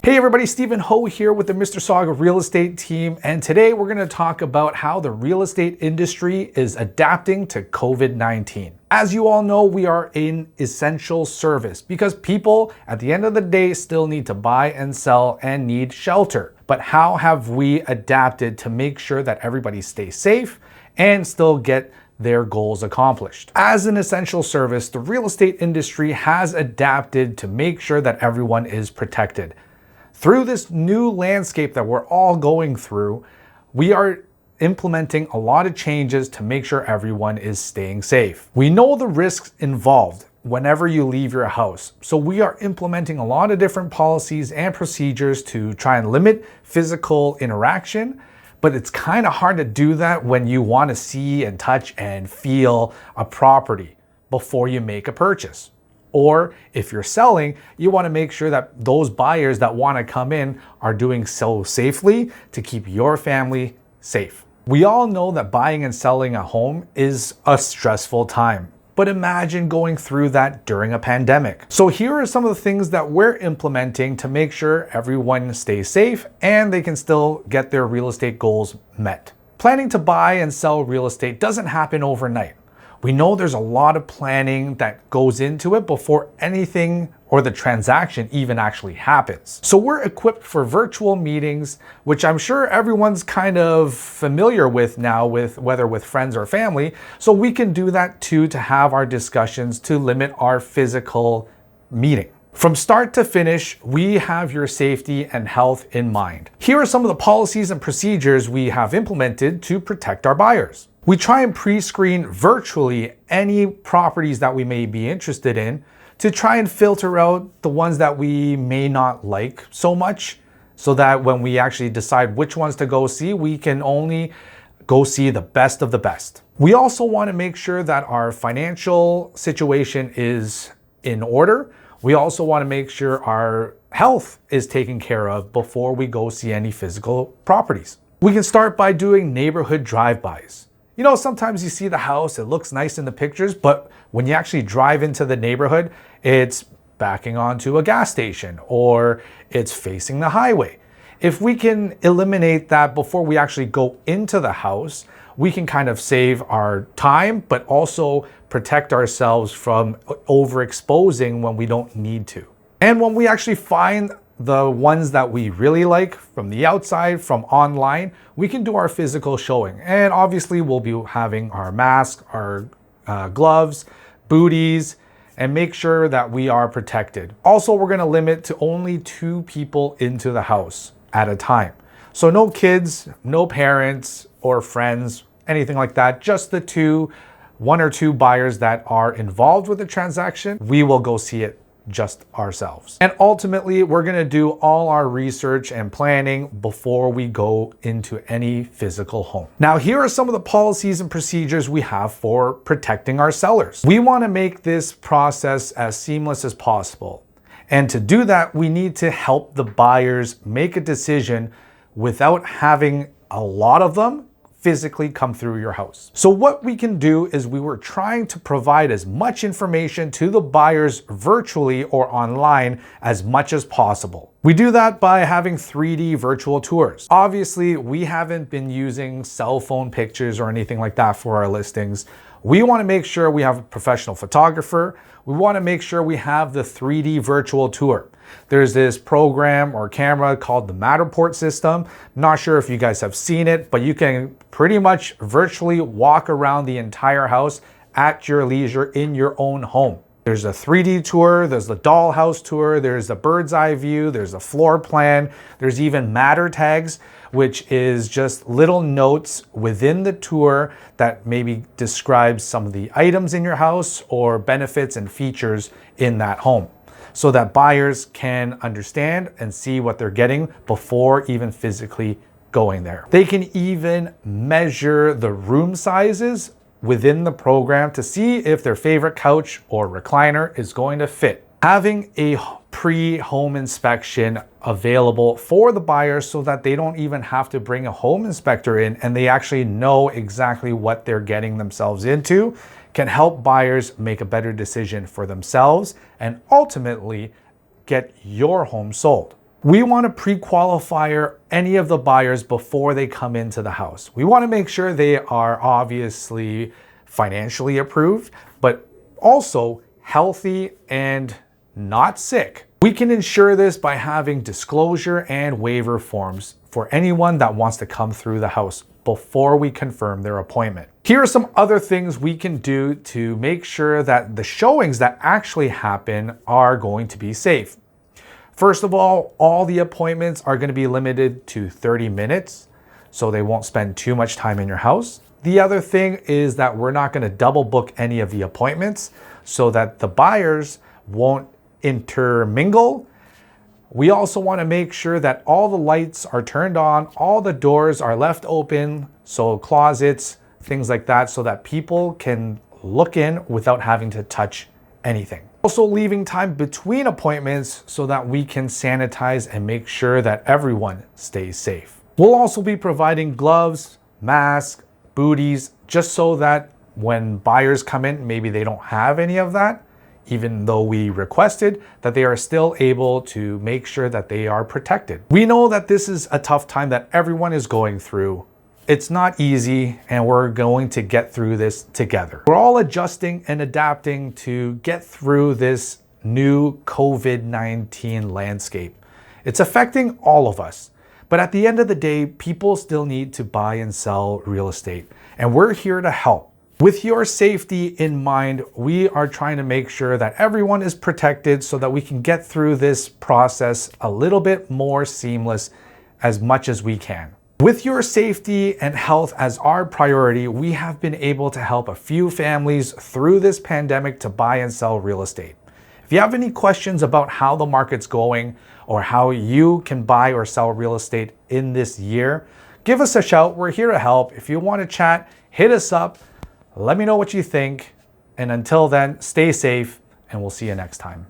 Hey everybody, Stephen Ho here with the Mister Sauga real estate team, and today we're going to talk about how the real estate industry is adapting to COVID-19. As you all know, we are an essential service because people at the end of the day still need to buy and sell and need shelter. But how have we adapted to make sure that everybody stays safe and still get their goals accomplished? As an essential service, the real estate industry has adapted to make sure that everyone is protected. Through this new landscape that we're all going through, we are implementing a lot of changes to make sure everyone is staying safe. We know the risks involved whenever you leave your house, so we are implementing a lot of different policies and procedures to try and limit physical interaction, but it's kind of hard to do that when you want to see and touch and feel a property before you make a purchase. Or if you're selling, you want to make sure that those buyers that want to come in are doing so safely to keep your family safe. We all know that buying and selling a home is a stressful time, but imagine going through that during a pandemic. So here are some of the things that we're implementing to make sure everyone stays safe and they can still get their real estate goals met. Planning to buy and sell real estate doesn't happen overnight. We know there's a lot of planning that goes into it before anything or the transaction even actually happens. So we're equipped for virtual meetings, which I'm sure everyone's kind of familiar with now, with whether with friends or family. So we can do that too, to have our discussions to limit our physical meeting. From start to finish, we have your safety and health in mind. Here are some of the policies and procedures we have implemented to protect our buyers. We try and pre-screen virtually any properties that we may be interested in to try and filter out the ones that we may not like so much, so that when we actually decide which ones to go see, we can only go see the best of the best. We also want to make sure that our financial situation is in order. We also want to make sure our health is taken care of before we go see any physical properties. We can start by doing neighborhood drive-bys. You know, sometimes you see the house, it looks nice in the pictures, but when you actually drive into the neighborhood, it's backing onto a gas station or it's facing the highway. If we can eliminate that before we actually go into the house, we can kind of save our time, but also protect ourselves from overexposing when we don't need to. And when we actually find the ones that we really like from the outside, from online, we can do our physical showing. And obviously we'll be having our mask, our gloves, booties, and make sure that we are protected. Also, we're gonna limit to only 2 people into the house at a time. So no kids, no parents or friends, anything like that, just the 1 or 2 buyers that are involved with the transaction. We will go see it just ourselves. And ultimately, we're gonna do all our research and planning before we go into any physical home. Now, here are some of the policies and procedures we have for protecting our sellers. We wanna make this process as seamless as possible. And to do that, we need to help the buyers make a decision without having a lot of them physically come through your house. So what we can do is we were trying to provide as much information to the buyers virtually or online as much as possible. We do that by having 3D virtual tours. Obviously, we haven't been using cell phone pictures or anything like that for our listings. We want to make sure we have a professional photographer. We want to make sure we have the 3D virtual tour. There's this program or camera called the Matterport system. Not sure if you guys have seen it, but you can pretty much virtually walk around the entire house at your leisure in your own home. There's a 3D tour, there's the dollhouse tour, there's the bird's eye view, there's a floor plan, there's even matter tags, which is just little notes within the tour that maybe describes some of the items in your house or benefits and features in that home, so that buyers can understand and see what they're getting before even physically going there. They can even measure the room sizes within the program to see if their favorite couch or recliner is going to fit. Having a pre-home inspection available for the buyers so that they don't even have to bring a home inspector in and they actually know exactly what they're getting themselves into can help buyers make a better decision for themselves and ultimately get your home sold. We want to pre-qualify any of the buyers before they come into the house. We want to make sure they are obviously financially approved, but also healthy and not sick. We can ensure this by having disclosure and waiver forms for anyone that wants to come through the house before we confirm their appointment. Here are some other things we can do to make sure that the showings that actually happen are going to be safe. First of all the appointments are going to be limited to 30 minutes, so they won't spend too much time in your house. The other thing is that we're not going to double book any of the appointments so that the buyers won't intermingle. We also want to make sure that all the lights are turned on, all the doors are left open, so closets, things like that, so that people can look in without having to touch anything. Also leaving time between appointments so that we can sanitize and make sure that everyone stays safe. We'll also be providing gloves, masks, booties, just so that when buyers come in, maybe they don't have any of that, even though we requested, that they are still able to make sure that they are protected. We know that this is a tough time that everyone is going through. It's not easy, and we're going to get through this together. We're all adjusting and adapting to get through this new COVID-19 landscape. It's affecting all of us. But at the end of the day, people still need to buy and sell real estate, and we're here to help. With your safety in mind, we are trying to make sure that everyone is protected so that we can get through this process a little bit more seamless as much as we can. With your safety and health as our priority, we have been able to help a few families through this pandemic to buy and sell real estate. If you have any questions about how the market's going or how you can buy or sell real estate in this year, give us a shout. We're here to help. If you want to chat, hit us up. Let me know what you think. And until then, stay safe, and we'll see you next time.